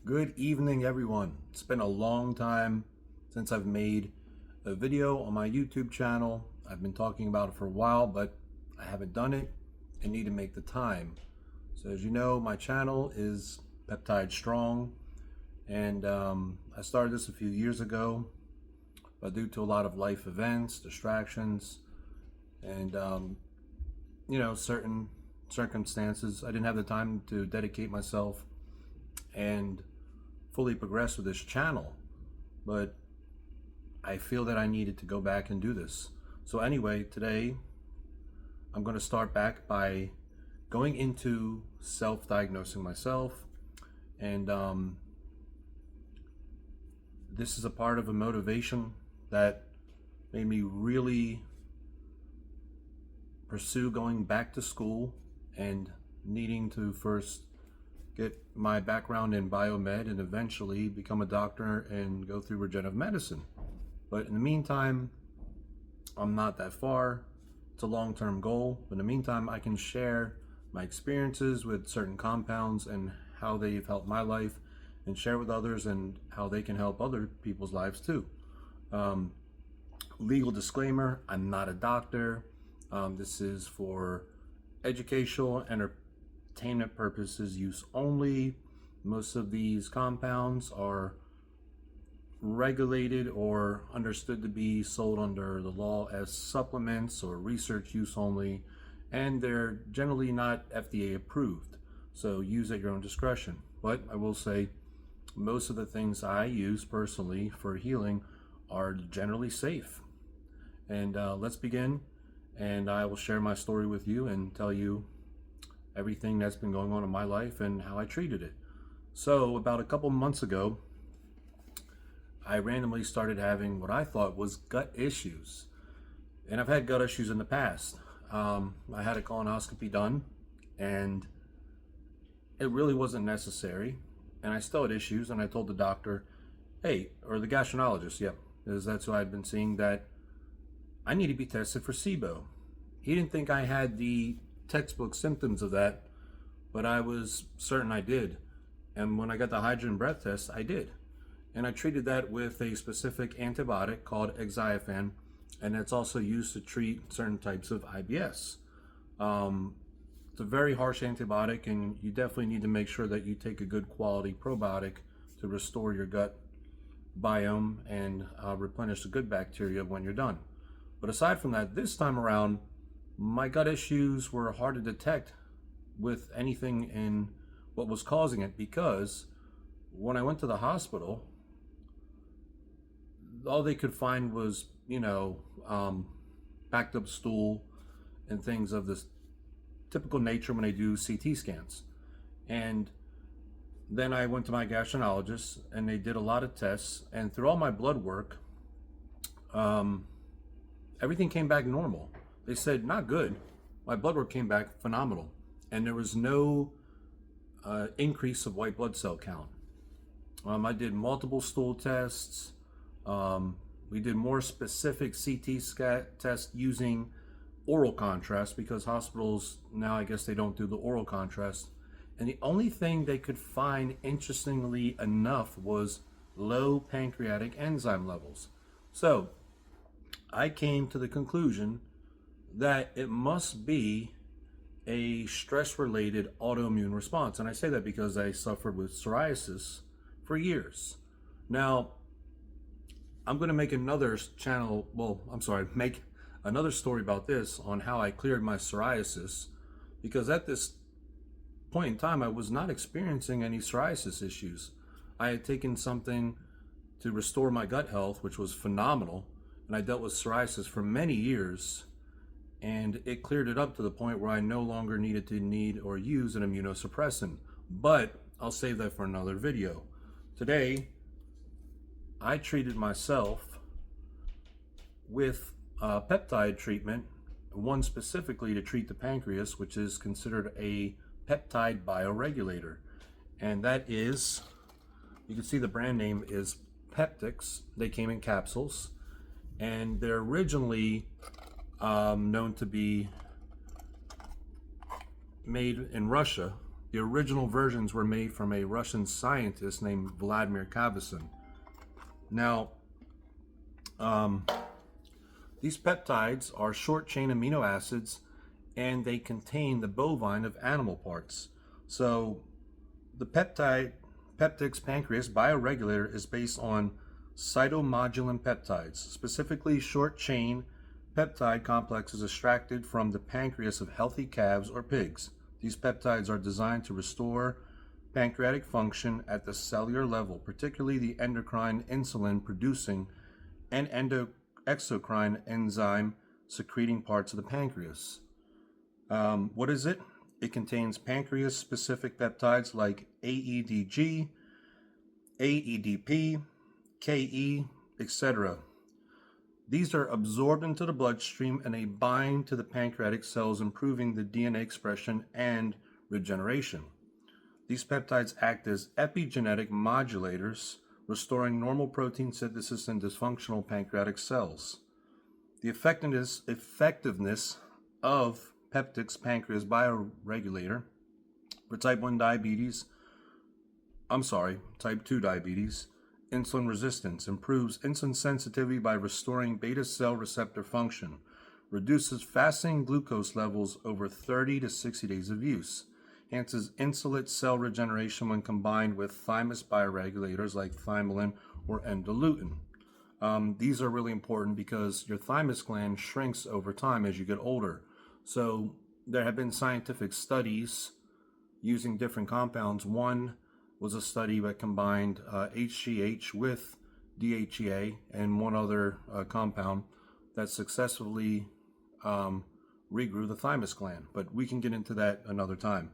Good evening, everyone. It's been a long time since I've made a video on my YouTube channel. I've been talking about it for a while, but I haven't done it and need to make the time. So as you know, my channel is Peptide Strong, and I started this a few years ago, but due to a lot of life events, distractions, and certain circumstances, I didn't have the time to dedicate myself and fully progress with this channel. But I feel that I needed to go back and do this. So anyway, today I'm going to start back by going into self-diagnosing myself, and this is a part of a motivation that made me really pursue going back to school and needing to first get my background in biomed and eventually become a doctor and go through regenerative medicine. But in the meantime, I'm not that far. It's a long-term goal, but in the meantime, I can share my experiences with certain compounds and how they've helped my life, and share with others and how they can help other people's lives too. Legal disclaimer, I'm not a doctor. This is for educational and entertainment purposes use only. Most of these compounds are regulated or understood to be sold under the law as supplements or research use only, and they're generally not FDA approved, so use at your own discretion. But I will say most of the things I use personally for healing are generally safe. And let's begin, and I will share my story with you and tell you everything that's been going on in my life and how I treated it. So about a couple months ago, I randomly started having what I thought was gut issues. And I've had gut issues in the past. I had a colonoscopy done, and it really wasn't necessary. And I still had issues, and I told the doctor, hey, or the gastronologist, because that's who I'd been seeing, that I need to be tested for SIBO. He didn't think I had the textbook symptoms of that, but I was certain I did. And when I got the hydrogen breath test, I did. And I treated that with a specific antibiotic called Exifan, and it's also used to treat certain types of IBS. It's a very harsh antibiotic, and you definitely need to make sure that you take a good quality probiotic to restore your gut biome and replenish the good bacteria when you're done. But aside from that, this time around, my gut issues were hard to detect with anything in what was causing it, because when I went to the hospital, all they could find was, backed up stool and things of this typical nature when they do CT scans. And then I went to my gastronologist, and they did a lot of tests, and through all my blood work, everything came back normal. They said, not good. My blood work came back phenomenal, and there was no increase of white blood cell count. I did multiple stool tests. We did more specific CT tests using oral contrast, because hospitals now, I guess, they don't do the oral contrast. And the only thing they could find, interestingly enough, was low pancreatic enzyme levels. So I came to the conclusion that it must be a stress-related autoimmune response. And I say that because I suffered with psoriasis for years. Now, I'm going to make another make another story about this on how I cleared my psoriasis, because at this point in time, I was not experiencing any psoriasis issues. I had taken something to restore my gut health, which was phenomenal, and I dealt with psoriasis for many years, and it cleared it up to the point where I no longer needed to use an immunosuppressant. But I'll save that for another video. Today, I treated myself with peptide treatment, one specifically to treat the pancreas, which is considered a peptide bioregulator. And that is, you can see the brand name is Peptix. They came in capsules, and they're originally known to be made in Russia, The original versions were made from a Russian scientist named Vladimir Kavasin. Now, these peptides are short-chain amino acids, and they contain the bovine of animal parts. So the Peptix Pancreas Bioregulator is based on cytomodulin peptides, specifically short-chain peptide complexes extracted from the pancreas of healthy calves or pigs. These peptides are designed to restore pancreatic function at the cellular level, particularly the endocrine insulin-producing and exocrine enzyme secreting parts of the pancreas. What is it? It contains pancreas-specific peptides like AEDG, AEDP, KE, etc. These are absorbed into the bloodstream and they bind to the pancreatic cells, improving the DNA expression and regeneration. These peptides act as epigenetic modulators, restoring normal protein synthesis in dysfunctional pancreatic cells. The effectiveness of Peptix Pancreas Bioregulator for type 2 diabetes, insulin resistance, improves insulin sensitivity by restoring beta cell receptor function, reduces fasting glucose levels over 30 to 60 days of use, enhances insulin cell regeneration when combined with thymus bioregulators like thymolin or endolutin. These are really important because your thymus gland shrinks over time as you get older. So there have been scientific studies using different compounds. One was a study that combined HGH with DHEA and one other compound that successfully regrew the thymus gland. But we can get into that another time.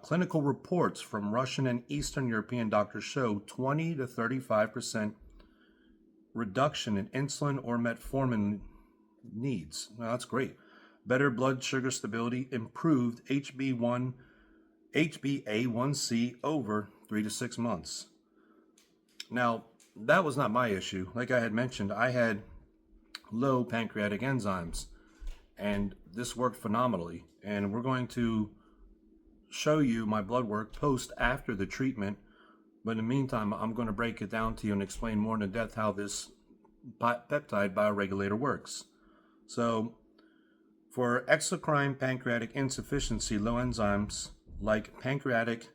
Clinical reports from Russian and Eastern European doctors show 20 to 35% reduction in insulin or metformin needs. Now, that's great. Better blood sugar stability, improved HbA1c over 3 to 6 months. Now, that was not my issue. Like I had mentioned, I had low pancreatic enzymes, and this worked phenomenally. And we're going to show you my blood work after the treatment. But in the meantime, I'm going to break it down to you and explain more in depth how this peptide bioregulator works. So, for exocrine pancreatic insufficiency, low enzymes like pancreatic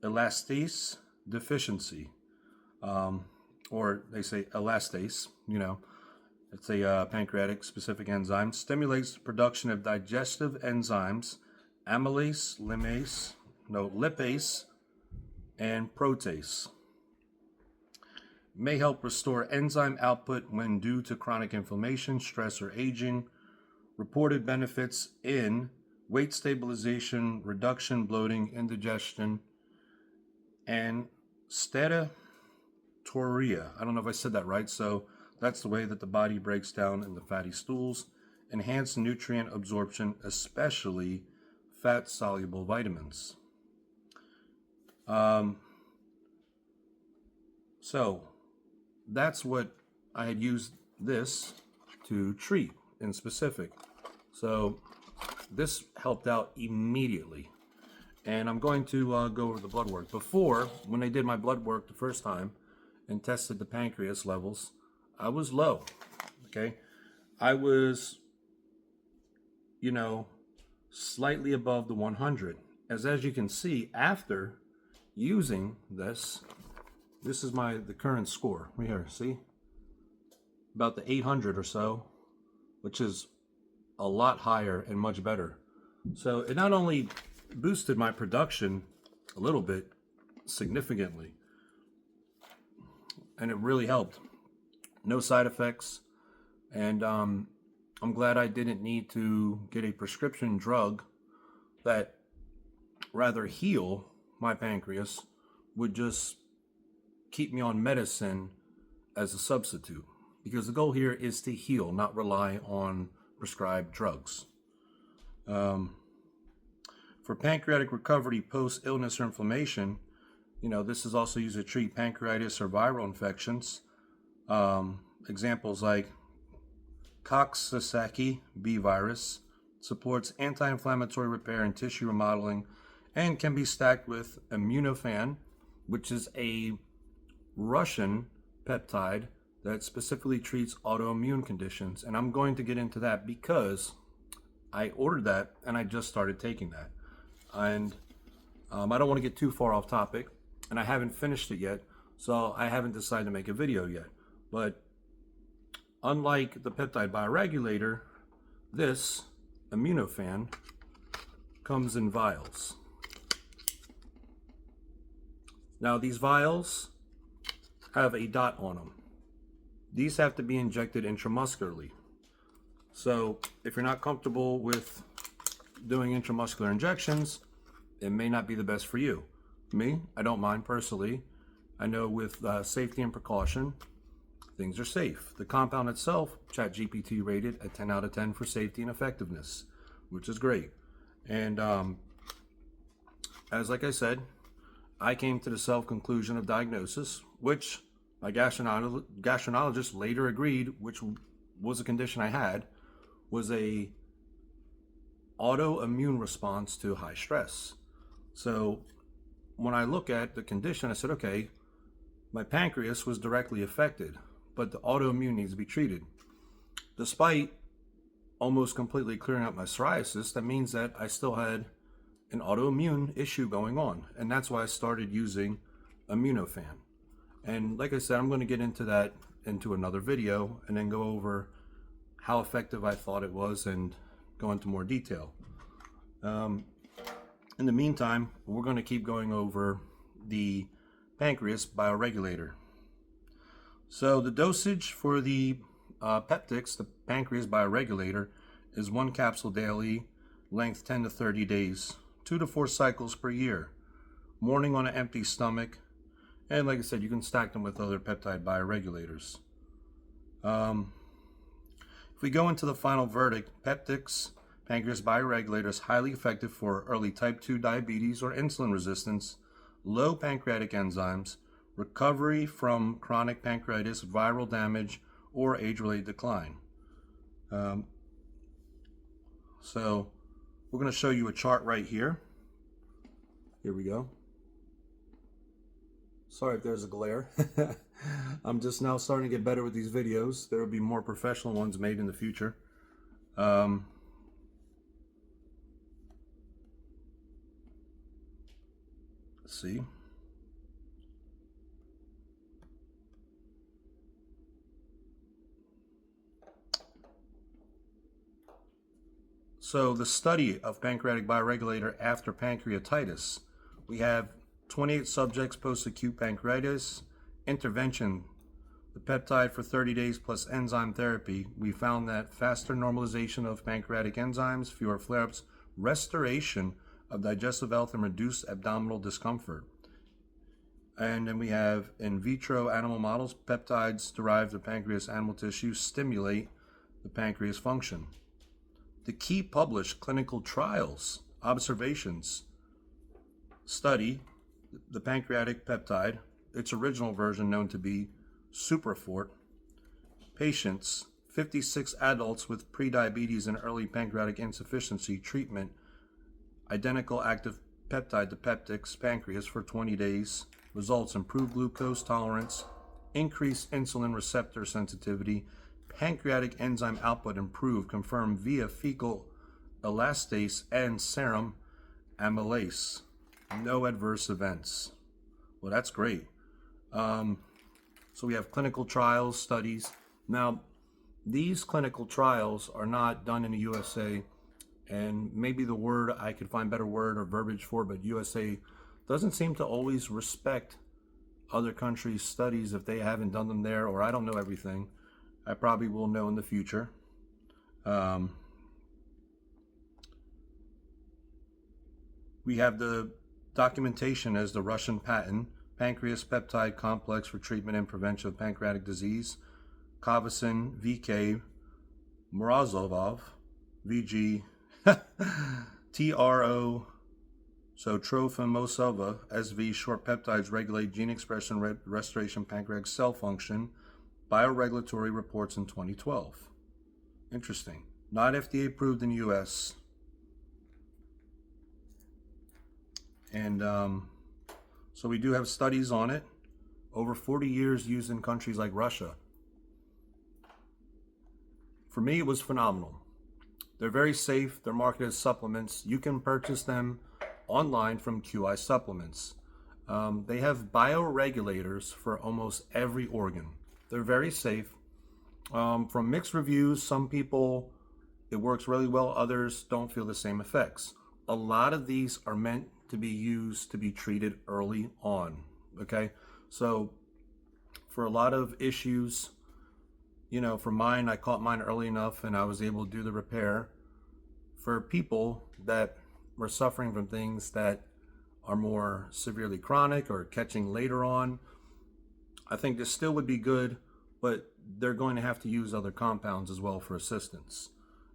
elastase deficiency, or they say elastase, it's a pancreatic specific enzyme, stimulates the production of digestive enzymes, amylase, lipase, and protease. May help restore enzyme output when due to chronic inflammation, stress, or aging. Reported benefits in weight stabilization, reduction, bloating, indigestion, and steatorrhea. I don't know if I said that right. So that's the way that the body breaks down in the fatty stools. Enhanced nutrient absorption, especially fat-soluble vitamins. So that's what I had used this to treat in specific. So this helped out immediately. And I'm going to go over the blood work. Before, when they did my blood work the first time and tested the pancreas levels, I was low, okay? I was, slightly above the 100. As you can see, after using this is the current score. Right here, see? About the 800 or so, which is a lot higher and much better. So it not only boosted my production a little bit, significantly, and it really helped. No side effects, and I'm glad I didn't need to get a prescription drug that rather heal my pancreas would just keep me on medicine as a substitute, because the goal here is to heal, not rely on prescribed drugs. For pancreatic recovery post-illness or inflammation, this is also used to treat pancreatitis or viral infections. Examples like Coxsackie B virus supports anti-inflammatory repair and tissue remodeling and can be stacked with Immunofan, which is a Russian peptide that specifically treats autoimmune conditions. And I'm going to get into that because I ordered that and I just started taking that. And I don't want to get too far off topic, and I haven't finished it yet, so I haven't decided to make a video yet. But unlike the peptide bioregulator, this Immunofan comes in vials. Now these vials have a dot on them. These have to be injected intramuscularly. So if you're not comfortable with doing intramuscular injections, it may not be the best for you. Me, I don't mind personally. I know with safety and precaution, things are safe. The compound itself, ChatGPT rated a 10 out of 10 for safety and effectiveness, which is great. And as like I said, I came to the self-conclusion of diagnosis, which my gastronologist later agreed, which was a condition I had, was a autoimmune response to high stress. So when I look at the condition, I said, okay, my pancreas was directly affected, but the autoimmune needs to be treated. Despite almost completely clearing out my psoriasis, that means that I still had an autoimmune issue going on. And that's why I started using Immunofan. And like I said, I'm going to get into that into another video and then go over how effective I thought it was and go into more detail. In the meantime, we're going to keep going over the pancreas bioregulator. So the dosage for the peptics, the pancreas bioregulator, is 1 capsule daily, length 10 to 30 days, 2 to 4 cycles per year, morning on an empty stomach, and like I said, you can stack them with other peptide bioregulators. If we go into the final verdict, peptics, pancreas bioregulator is highly effective for early type 2 diabetes or insulin resistance, low pancreatic enzymes, recovery from chronic pancreatitis, viral damage, or age-related decline. So we're going to show you a chart right here. Here we go. Sorry if there's a glare. I'm just now starting to get better with these videos. There will be more professional ones made in the future. Let's see. So the study of pancreatic bioregulator after pancreatitis, we have 28 subjects post-acute pancreatitis, intervention, the peptide for 30 days plus enzyme therapy. We found that faster normalization of pancreatic enzymes, fewer flare-ups, restoration of digestive health, and reduced abdominal discomfort. And then we have in vitro animal models, peptides derived from pancreas animal tissue stimulate the pancreas function. The key published clinical trials, observations, study the pancreatic peptide, its original version known to be Suprafort, patients, 56 adults with prediabetes and early pancreatic insufficiency treatment, identical active peptide to peptics, pancreas for 20 days, results improved glucose tolerance, increased insulin receptor sensitivity, pancreatic enzyme output improved, confirmed via fecal elastase and serum amylase. No adverse events. Well, that's great. So we have clinical trials, studies. Now, these clinical trials are not done in the USA, and maybe the word, I could find better word or verbiage for, but USA doesn't seem to always respect other countries' studies if they haven't done them there, or I don't know everything. I probably will know in the future. We have the documentation as the Russian patent, pancreas peptide complex for treatment and prevention of pancreatic disease, Kavasin, VK, Morozov, VG, TRO, so Trofimosova, SV, short peptides regulate gene expression, restoration, pancreatic cell function, bioregulatory reports in 2012. Interesting. Not FDA approved in the US. And so we do have studies on it. Over 40 years used in countries like Russia. For me, it was phenomenal. They're very safe. They're marketed as supplements. You can purchase them online from QI Supplements. They have bioregulators for almost every organ. They're very safe. From mixed reviews, some people, it works really well. Others don't feel the same effects. A lot of these are meant to be used to be treated early on. Okay, so for a lot of issues, you know, for mine, I caught mine early enough and I was able to do the repair. For people that were suffering from things that are more severely chronic or catching later on, I think this still would be good, but they're going to have to use other compounds as well for assistance.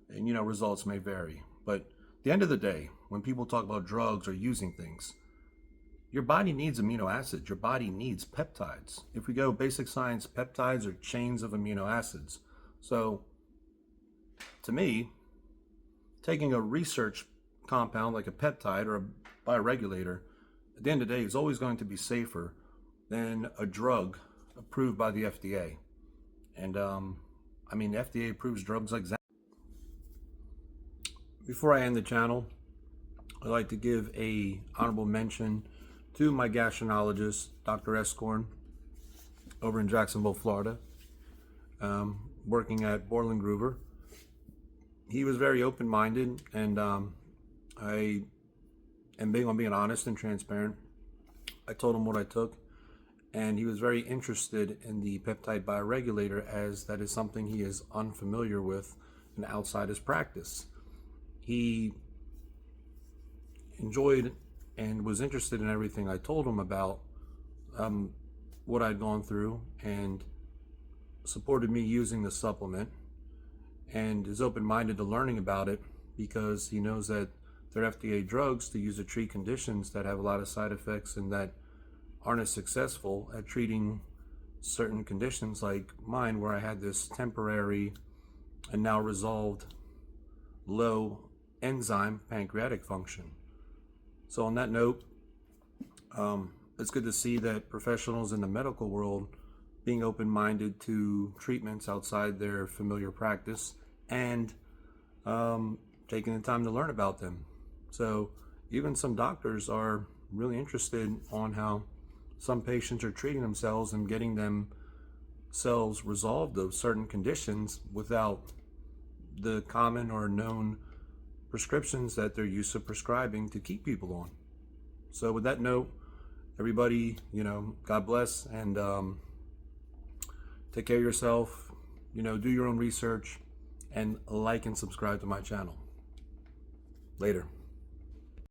And, you know, results may vary. But at the end of the day, when people talk about drugs or using things, your body needs amino acids. Your body needs peptides. If we go basic science, peptides are chains of amino acids. So, to me, taking a research compound like a peptide or a bioregulator, at the end of the day, is always going to be safer than a drug approved by the FDA. And, I mean, the FDA approves drugs like that. Before I end the channel, I'd like to give a honorable mention to my gastronologist, Dr. Escorn, over in Jacksonville, Florida, working at Borland Groover. He was very open-minded, and I am big on being honest and transparent. I told him what I took, and he was very interested in the peptide bioregulator, as that is something he is unfamiliar with and outside his practice. He enjoyed and was interested in everything I told him about what I'd gone through, and supported me using the supplement, and is open-minded to learning about it because he knows that they're FDA drugs to use to treat conditions that have a lot of side effects and that aren't as successful at treating certain conditions like mine, where I had this temporary and now resolved low enzyme pancreatic function. So on that note, it's good to see that professionals in the medical world being open-minded to treatments outside their familiar practice, and taking the time to learn about them. So even some doctors are really interested on how some patients are treating themselves and getting themselves resolved of certain conditions without the common or known prescriptions that they're used to prescribing to keep people on. So with that note, everybody, you know, God bless, and take care of yourself, you know, do your own research, and like and subscribe to my channel. Later.